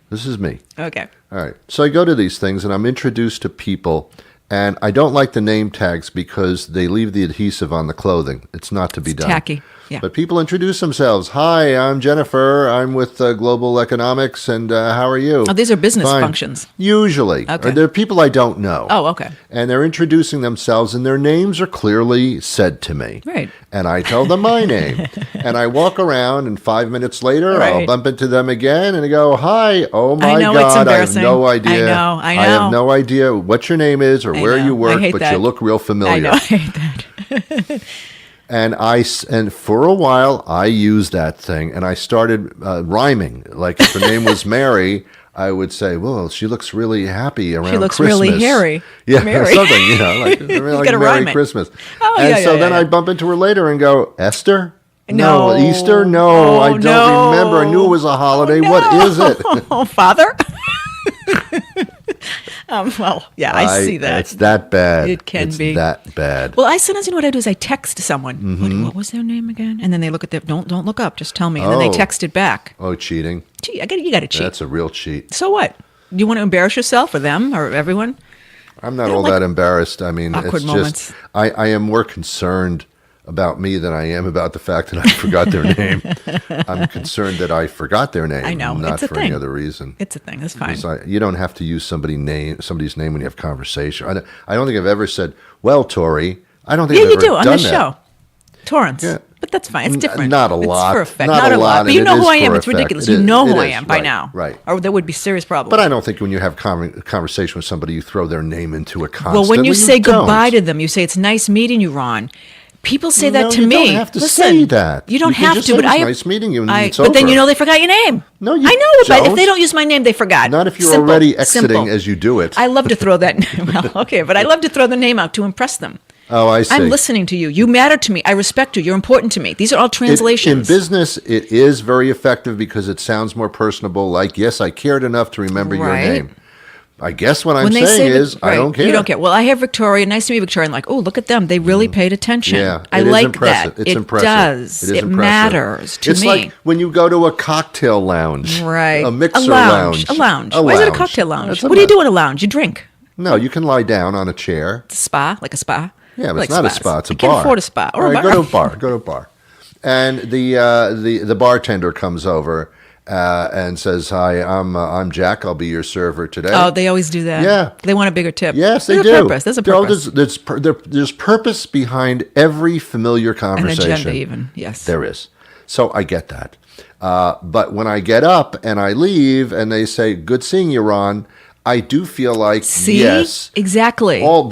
This is me. Okay. All right. So I go to these things and I'm introduced to people, and I don't like the name tags because they leave the adhesive on the clothing. It's not to be done. Tacky. Yeah. But people introduce themselves. Hi, I'm Jennifer. I'm with Global Economics, and how are you? Oh, these are business Fine. functions. Usually. Okay. Or they're people I don't know. Oh, okay. And they're introducing themselves, and their names are clearly said to me. Right. And I tell them my name. And I walk around, and 5 minutes later, I'll Right. bump into them again, and I go, hi, oh my I know, it's God, I have embarrassing. no idea. I know. I have no idea what your name is or I where know. you I work, hate but that. you look real familiar. I know. I hate that. And for a while, I used that thing, and I started rhyming. Like if her name was Mary, I would say, "Well, she looks really happy around She looks Christmas." really hairy. Yeah, Mary. something, like gotta Merry rhyme it. Christmas. Oh, and yeah, so yeah, then yeah. I'd bump into her later and go, Esther? No. Easter? No, Oh, I don't no. remember. I knew it was a holiday. What is it? Oh, Father? Well, yeah, I see that. It's that bad. It can it's be. that bad. Well, I sometimes, you know what I do is I text someone. What was their name again? And then they look at their, don't look up, just tell me. And then they Oh. text it back. Oh, cheating. Gee, you got to cheat. That's a real cheat. So what? You want to embarrass yourself or them or everyone? I'm not I don't all like that embarrassed. I mean, awkward it's moments. just I am more concerned about me than I am about the fact that I forgot their name. I'm concerned that I forgot their name. I know. Not It's a for any thing. other reason. It's a thing. That's fine. Because you don't have to use somebody's name when you have conversation. I don't think I've ever said, "Well, Tori." I don't think Yeah, I've you ever do on done this that. show. Torrance. Yeah. But that's fine. It's different. Not a It's lot. for effect. Not a lot, But you and know it who is I am. for It's effect. ridiculous. It You is- know it who I is. am by Right, now. right. Or there would be serious problems. But I don't think when you have conversation with somebody, you throw their name into a constantly. Well, when you say don't. goodbye to them, you say, it's nice meeting you, Ron. People say No, that to you me. don't have to Listen, say that. You don't You can have just to, say but it was I. nice meeting you and it's But then over. you know they forgot your name. No, you I know, but if don't. they don't use my name, they forgot. Not if you're Simple, already exiting simple. as you do it. I love to throw that name out. Okay, but I love to throw the name out to impress them. Oh, I see. I'm listening to you. You matter to me. I respect you. You're important to me. These are all In translations. business, it is very effective because it sounds more personable. Like, yes, I cared enough to remember your Right. name. I guess what I'm when they saying say is, I right, don't care. You don't care. Well, I have Victoria. Nice to meet Victoria. And like, oh, look at them. They really paid attention. Yeah, I it is like impressive. that. It's it impressive. does. It is impressive. Matters to it's me. like when you go to a cocktail lounge, Right. A mixer A lounge. Why is it a cocktail lounge? That's What do you do in a lounge? You drink. No, you can lie down on a chair. It's a spa, like a spa. Yeah, but Like it's not spas. a spa. It's a I bar. can't afford a spa or All a right, bar. Go to a bar. Go to a bar. And the bartender comes over and says, "Hi, I'm Jack. I'll be your server today." Oh, they always do that. Yeah. They want a bigger tip. Yes, they There's do. A purpose. There's a purpose. There's purpose behind every familiar An conversation. agenda, even. Yes. There is. So I get that. But when I get up and I leave and they say, "Good seeing you, Ron," I do feel like, See? yes. Exactly. All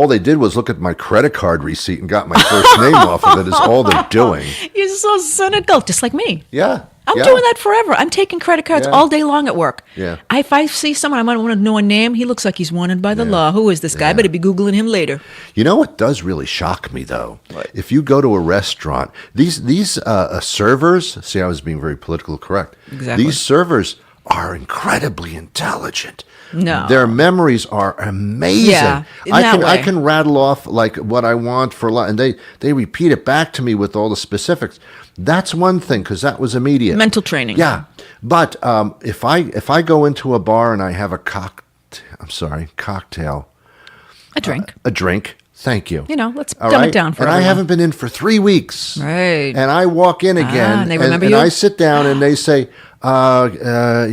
they did was look at my credit card receipt and got my first name off of it is all they're doing. You're so cynical, just like me. Yeah. I'm yeah. doing that forever. I'm taking credit cards Yeah. all day long at work. Yeah. If I see someone, I might want to know a name. He looks like he's wanted by the law. Who is this guy? I better be Googling him later. You know what does really shock me, though? If you go to a restaurant, these servers, see, I was being very politically correct. Exactly. These servers are incredibly intelligent. No. Their memories are amazing. Yeah, in I that can I way. can rattle off like what I want for lunch, and they repeat it back to me with all the specifics. That's one thing because that was immediate. Mental training. Yeah, but if I go into a bar and I have a cocktail, A drink. a drink. Thank you. You know, let's All dumb right? it down for And I everyone. haven't been in for 3 weeks. Right. And I walk in again, and they remember and you? I sit down, and they say, "You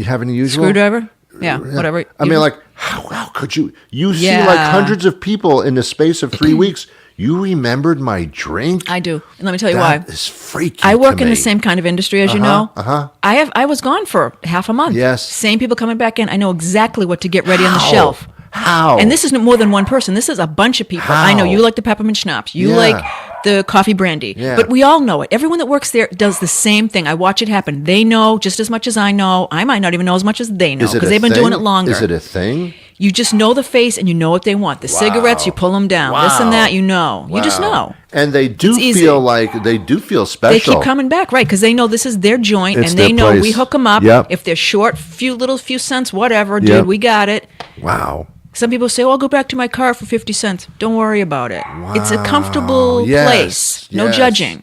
have any usual Screwdriver? Yeah, whatever. I mean, like, how could you? You see, Yeah. like hundreds of people in the space of 3 weeks. You remembered my drink. I do. And let me tell you why. That is freaky. I work to in me. the same kind of industry as you know. I was gone for half a month. Yes. Same people coming back in. I know exactly what to get ready on the How? shelf. How? And this isn't more than one person. This is a bunch of people. I know How? you like the peppermint schnapps. You Yeah. like the coffee brandy. Yeah. But we all know it. Everyone that works there does the same thing. I watch it happen. They know just as much as I know. I might not even know as much as they know Is it because a they've been doing thing? it longer. Is it a thing? You just know the face and you know what they want. The cigarettes, you pull them down. This and Wow. that, you know. You just Wow. know. And they do It's easy. feel like they do feel special. They keep coming back, right? Because they know this is their joint, It's and they their know place. we hook them up. Yep. If they're short, few cents, whatever, dude, Yep. we got it. Wow. Some people say, "Oh, I'll go back to my car for 50 cents." Don't worry about it. It's a comfortable Yes. place. No Yes. judging.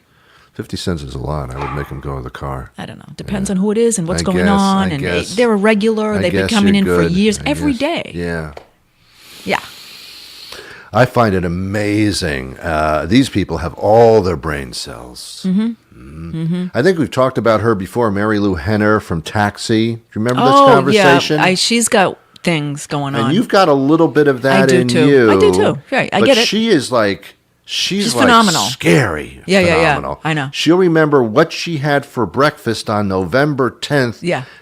50 cents is a lot. I would make them go to the car. I don't know. Depends on who it is and what's I going guess, on. I And guess. they're a regular. I They've been guess coming you're in for good. years, I every guess. day. Yeah. Yeah. I find it amazing. These people have all their brain cells. I think we've talked about her before, Mary Lou Henner from Taxi. Do you remember this conversation? Yeah. She's got things going on. And you've got a little bit of that in too. you. I do too. Right, I get it. She is like, she's like phenomenal. Scary. Yeah, phenomenal. I know. She'll remember what she had for breakfast on November 10th,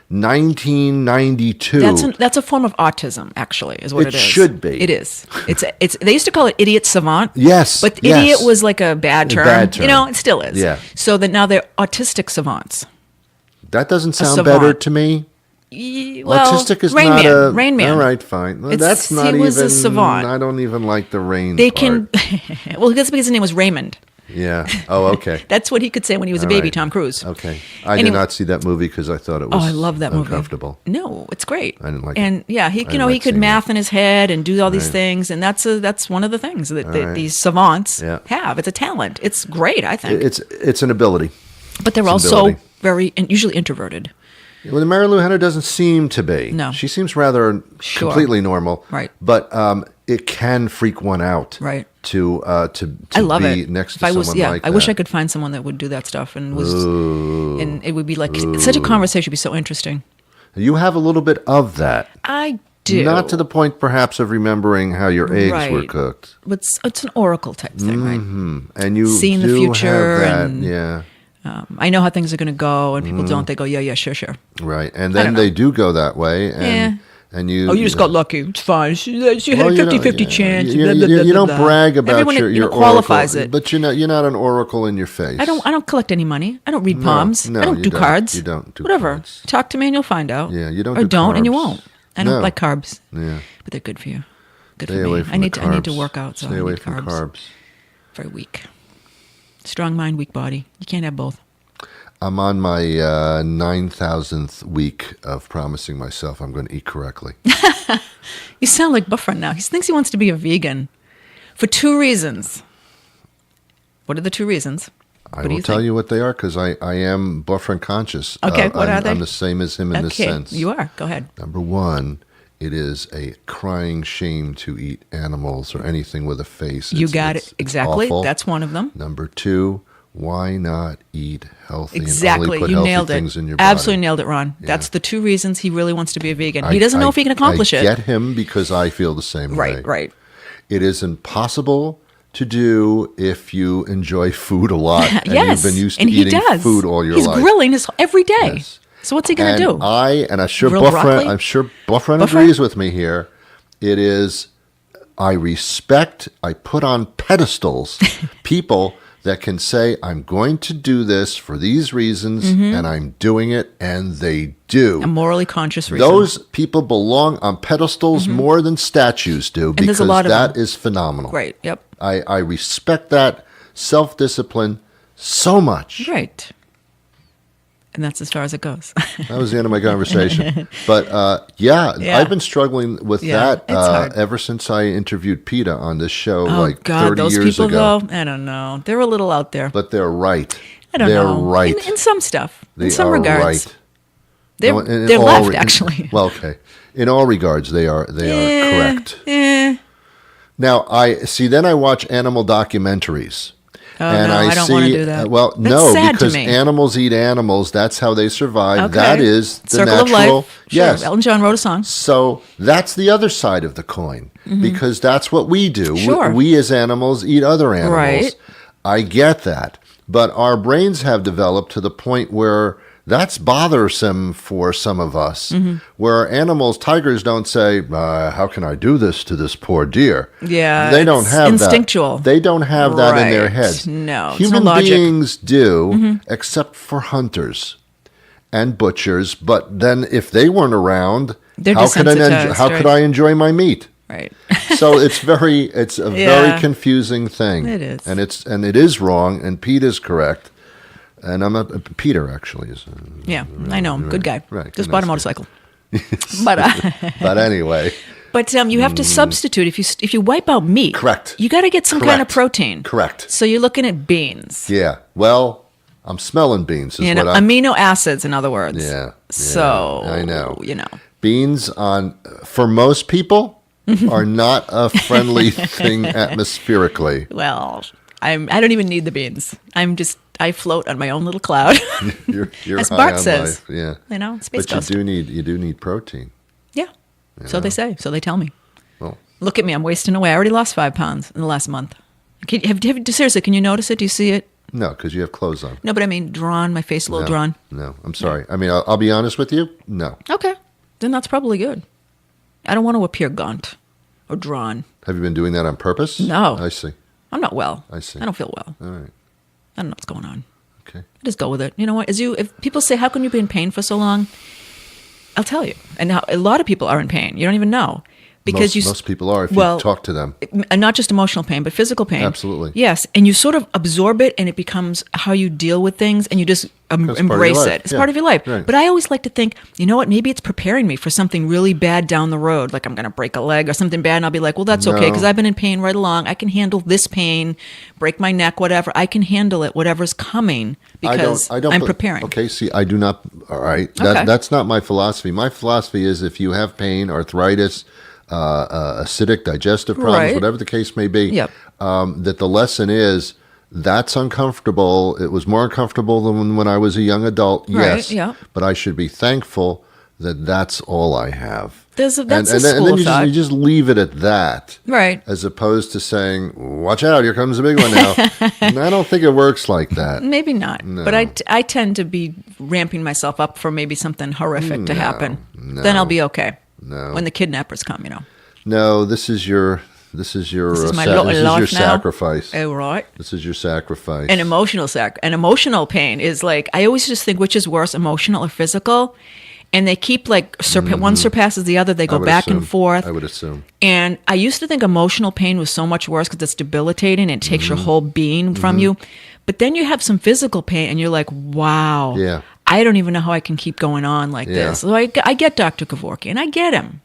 1992. That's a form of autism, actually, is what it is. It should be. It is. It's. They used to call it idiot savant. Yes. But idiot was like a bad term. Bad term. You know, it still is. Yeah. So that now they're autistic savants. That doesn't sound savant. better to me. Well, autistic is Rain not Man. a Rain Man. All right, fine. Well, that's not he even. was a savant. I don't even like the rain. They part. can. Well, that's because his name was Raymond. Yeah. Oh, okay. That's what he could say when he was a All baby. right. Tom Cruise. Okay. I did not see that movie because I thought it was. Oh, I love that movie. Uncomfortable. No, it's great. I didn't like and it. yeah, he I he didn't like could seeing math it. in his head and do all these Right. things, and that's one of the things that right. these savants Yeah. have. It's a talent. It's great, I think. It's an ability. But they're It's also ability. usually introverted. Well, the Mary Lou Henner doesn't seem to be. No. She seems rather Sure. completely normal. Right. But it can freak one out. Right. To I love be it. next If to I was, someone yeah, like I wish that. I could find someone that would do that stuff and it would be like such a conversation would be so interesting. You have a little bit of that. I do. Not to the point, perhaps, of remembering how your eggs were Right. cooked. But it's an oracle type thing, right? And you Seeing the do future have that. and- Yeah. I know how things are going to go, and people don't. They go, yeah, sure. Right. And I then don't they know. do go that way. And you. Oh, you just got lucky. It's fine. She had Well, a you know, 50-50 chance. You, blah, blah, you blah, don't blah. brag about Everyone, your qualifies oracle, it. but you're not an oracle in your face. I don't collect any money. I don't read palms. no, I don't you do don't. cards. You don't do Whatever. cards. Talk to me and you'll find out. Yeah, you don't Or do don't and you carbs. won't. I don't No. like carbs. Yeah. But they're good for you. Good Stay for away me. from I need the to carbs. work out, so Stay I away need from carbs. carbs. Very weak. Strong mind, weak body. You can't have both. I'm on my 9,000th week of promising myself I'm going to eat correctly. You sound like Buffett now. He thinks he wants to be a vegan for 2 reasons. What are the 2 reasons? I will tell you what they are because I am Buffett conscious. Okay, what are they? I'm the same as him in this sense. You are. Go ahead. Number 1, it is a crying shame to eat animals or anything with a face. You got it. It's Exactly. awful. That's one of them. Number 2, why not eat healthy and Exactly. only put You healthy nailed it. things in your body? Absolutely nailed it, Ron. That's the 2 reasons he really wants to be a vegan. He doesn't know if he can accomplish I it. get him because I feel the same way. Right. It is impossible to do if you enjoy food a lot and Yes. you've been used to and he eating does. food all your He's life. grilling every day. Yes. So what's he going to do? I'm sure Grill broccoli? Buffett agrees with me here. It is, I respect, I put on pedestals people that can say, I'm going to do this for these reasons, and I'm doing it, and they do. A morally conscious reason. Those people belong on pedestals more than statues do, there's because a lot of that them. is phenomenal. Right. Yep. I respect that self-discipline so much. Right. And that's as far as it goes. That was the end of my conversation. But Yeah. I've been struggling with Yeah, that it's hard. ever since I interviewed PETA on this show Oh, like God. 30 Those years people, ago. though, I don't know. They're a little out there. But they're right. I don't they're know. right. In some stuff. They in some are regards. right. They're, No, in they're all left, re- actually. Well, okay. In all regards, they are correct. Eh. Now, then I watch animal documentaries. Oh, no, I don't wanna do that. Well, That's no, sad to because me. animals eat animals. That's how they survive. Okay. That is the Circle natural. of life. Sure. Yes. Elton John wrote a song. So that's the other side of the coin because that's what we do. Sure. We as animals eat other animals. Right. I get that. But our brains have developed to the point where that's bothersome for some of us. Where animals, tigers don't say, how can I do this to this poor deer? Yeah, They don't it's have instinctual. that. They don't have that in their Right. heads. No, it's Human no logic. beings do, except for hunters and butchers. But then if they weren't around, They're how could desensitized, I enjoy my meat? Right. So it's a Yeah. very confusing thing. It is. And it is wrong, and Pete is correct. And I'm not Peter actually is. Yeah, I know. Good guy. Right. Just Good, bought a nice motorcycle. But But anyway, you have to substitute if you wipe out meat. Correct. You got to get some kind of Correct. protein. Correct. So you're looking at beans. yeah. Well, I'm smelling beans. Is You know, what I'm. amino acids, in other words. Yeah. So I know. Beans For most people are not a friendly thing atmospherically. Well, I don't even need the beans. I'm just I float on my own little cloud. You're As high Bart on says. life. Yeah. You know, space But ghost. you do need protein. Yeah. So they say. So they tell me. Well, Look at me. I'm wasting away. I already lost 5 pounds in the last month. Seriously, can you notice it? Do you see it? no, because you have clothes on. No, but I mean, drawn. My face a little drawn. No, I'm sorry. I mean, I'll be honest with you. No. Okay. Then that's probably good. I don't want to appear gaunt or drawn. Have you been doing that on purpose? No. I see. I'm not well. I see. I don't feel well. All right. I don't know what's going on. Okay. I just go with it. You know what? If people say, how can you be in pain for so long? I'll tell you. And now a lot of people are in pain. You don't even know. Because most people are if you talk to them. And not just emotional pain, but physical pain. Absolutely. Yes. And you sort of absorb it and it becomes how you deal with things and you just embrace it. It's part of your life. Right. But I always like to think, you know what, maybe it's preparing me for something really bad down the road. Like I'm going to break a leg or something bad. And I'll be like, well, that's okay because I've been in pain right along. I can handle this pain, break my neck, whatever. I can handle it, whatever's coming because I'm preparing. Okay, see, I do not. All right. Okay. That's not my philosophy. My philosophy is if you have pain, arthritis, acidic digestive problems, Right. whatever the case may be, Yep. that the lesson is that's uncomfortable. It was more uncomfortable than when I was a young adult. Right, Yes. yeah. But I should be thankful that that's all I have. That's a and school then of thought. you just leave it at that. Right. As opposed to saying, watch out, here comes a big one now. And I don't think it works like that. Maybe not. No. But I tend to be ramping myself up for maybe something horrific to happen. no. Then I'll be okay. No. When the kidnappers come, you know. No, this is my This is my life now. sacrifice. Oh, right. This is your sacrifice. An emotional pain is like, I always just think which is worse, emotional or physical. And they keep like, one surpasses the other. They go back and forth. I would assume. And I used to think emotional pain was so much worse because it's debilitating and it takes your whole being from you. But then you have some physical pain and you're like, wow. Yeah. I don't even know how I can keep going on like this. So I get Dr. Kevorkian and I get him.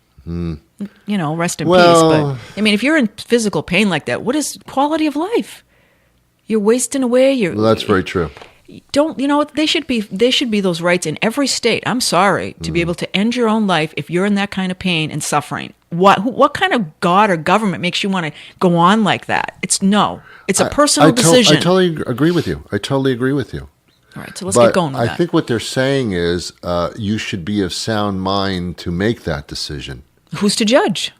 You know, rest in peace. But I mean, if you're in physical pain like that, what is quality of life? You're wasting away. Well, that's very true. Don't, you know what? They should be those rights in every state. I'm sorry to be able to end your own life if you're in that kind of pain and suffering. What kind of God or government makes you want to go on like that? It's a personal decision. I totally agree with you. All right, so let's get going with that. I think what they're saying is you should be of sound mind to make that decision. Who's to judge?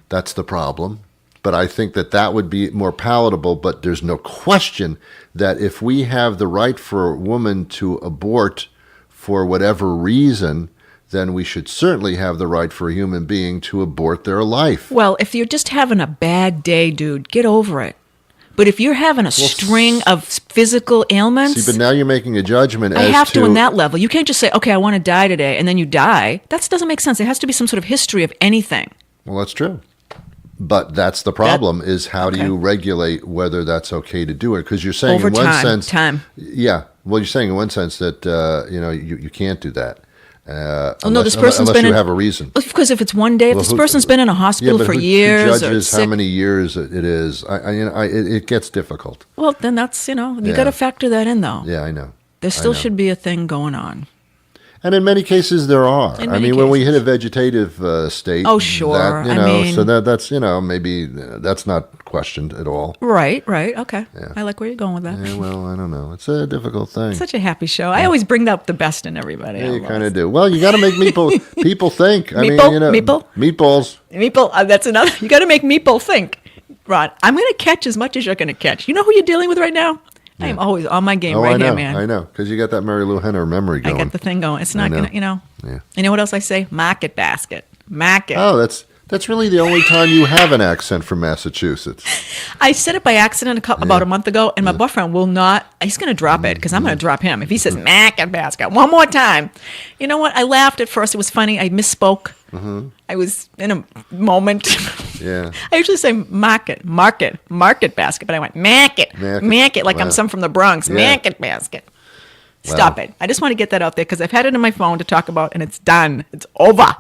That's the problem. But I think that would be more palatable. But there's no question that if we have the right for a woman to abort for whatever reason, then we should certainly have the right for a human being to abort their life. Well, if you're just having a bad day, dude, get over it. But if you're having a string of physical ailments... See, but now you're making a judgment I have to in that level. You can't just say, okay, I want to die today, and then you die. That doesn't make sense. There has to be some sort of history of anything. Well, that's true. But that's the problem, is how do you regulate whether that's okay to do it? Because you're saying Over in one time, sense... Yeah. Well, you're saying in one sense that, you can't do that. This person's unless you have a reason. Because if it's one day, if this person's been in a hospital for years, who judges or how many years it is? It gets difficult. Well, then that's you got to factor that in though. Yeah, I know. There still should be a thing going on. And in many cases, there are. When we hit a vegetative state. Oh, sure. That's maybe that's not questioned at all. Right. Okay. Yeah. I like where you're going with that. Yeah, well, I don't know. It's a difficult thing. Such a happy show. I always bring up the best in everybody. Yeah, you kind of do. Well, you got to make people think. Meatball? Meatballs. Meatball. That's another. You got to make meatball think. Rod, I'm going to catch as much as you're going to catch. You know who you're dealing with right now? Yeah. I am always on my game here, man. I know, because you got that Mary Lou Henner memory going. I got the thing going. It's not going to, Yeah. You know what else I say? Market basket. Market. Oh, that's really the only time you have an accent from Massachusetts. I said it by accident about a month ago, and my boyfriend will not. He's going to drop it because I'm going to drop him. If he says market basket one more time. You know what? I laughed at first. It was funny. I misspoke. Mm-hmm. I was in a moment. Yeah. I usually say market basket, but I went market like I'm some from the Bronx. Yeah. Market basket. Wow. Stop it. I just want to get that out there because I've had it in my phone to talk about, and it's done. It's over.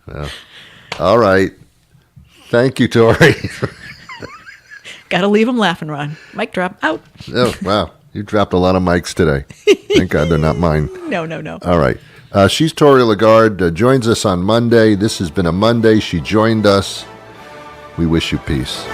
Well, all right. Thank you, Tori. Got to leave them laughing, Ron. Mic drop. Out. Oh, wow. You dropped a lot of mics today. Thank God they're not mine. No. All right. She's Tori LaGarde. Joins us on Monday. This has been a Monday. She joined us. We wish you peace.